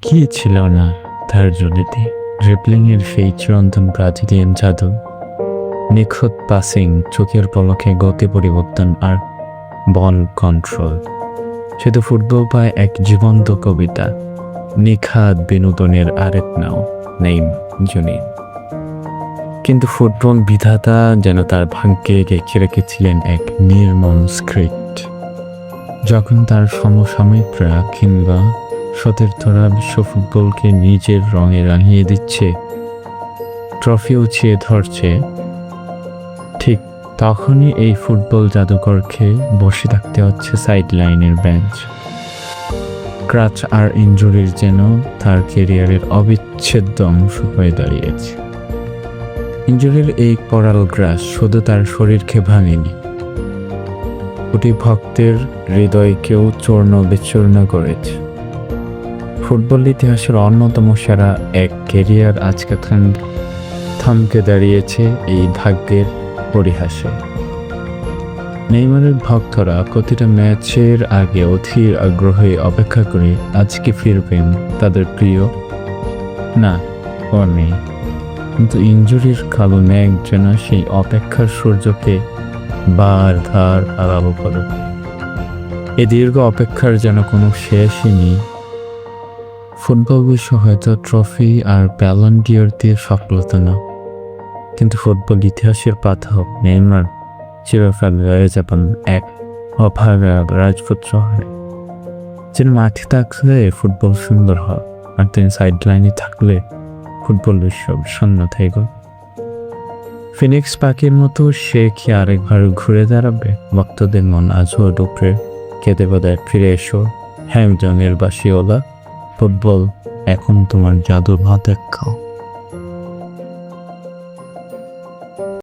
কি ছিল না তার জুলিতে? ড্রিবলিংয়ের সেই চিরন্তন ব্রাজিলিয়ান জাদু, নিখুঁত পাসিং, চোখের পলকে গতি পরিবর্তন আর বল কন্ট্রোল। সে তো ফুটবল পায় এক জীবন্ত কবিতা, নিখাত বিনোদনের আরেক নাও নেইমার জুনিয়র। কিন্তু ফুটবল বিধাতা যেন তার ভাগ্যে রেখে রেখেছিলেন এক নির্মম স্ক্রিপ্ট। যখন তার সমসাময়িকরা কিংবা সতীর্থরা বিশ্ব ফুটবলকে নিজের রঙে রাঙিয়ে দিচ্ছে, ট্রফি উছিয়ে ধরছে, ঠিক তখনই এই ফুটবল জাদুকরকে বসে থাকতে হচ্ছে সাইড লাইনের বেঞ্চ। ক্রাচ আর ইনজুরির যেন তার কেরিয়ারের অবিচ্ছেদ্য অংশ হয়ে দাঁড়িয়েছে। ইনজুরির এই করাল গ্রাস শুধু তার শরীরকে ভাঙেনি, কোটি ভক্তের হৃদয়কেও চূর্ণ বিচূর্ণ করেছে। ফুটবল ইতিহাসের অন্যতম সেরা এক কেরিয়ার আজকে থমকে দাঁড়িয়েছে এই ভাগ্যের পরিহাসে। নেইমারের ভক্তরা প্রতিটা ম্যাচের আগে অধীর আগ্রহে অপেক্ষা করে আজকে ফিরবেন তাদের প্রিয়। না, ও নেই, কিন্তু ইনজুরির কালো মেঘ যেন সেই অপেক্ষার সূর্যকে বারবার আলাদা করে। এ দীর্ঘ অপেক্ষার যেন কোনো শেষই নেই। ফুটবল বিশ্ব হয়তো ট্রফি আর ব্যালন ডিওর দিয়ে সফলতা না, কিন্তু ফুটবল ইতিহাসের পাথাও নেইমার চিরকাল রয়ে যাবেন এক অভাগা রাজপুত্র হয়ে। যিনি মাঠে থাকলে ফুটবল সুন্দর হয়, আর তিনি সাইড লাইনে থাকলে ফুটবল বিশ্ব বিষণ্ণ থেকে। ফিনিক্স পাখির মতো সে কি আরেকবার ঘুরে দাঁড়াবে? ভক্তদের মন আজও ডুকরে কেঁদে বোধহয় ফিরে এসো হ্যাংজংয়ের বাসিওলা। ফুটবল এখন তোমার জাদুর ভাত খাও।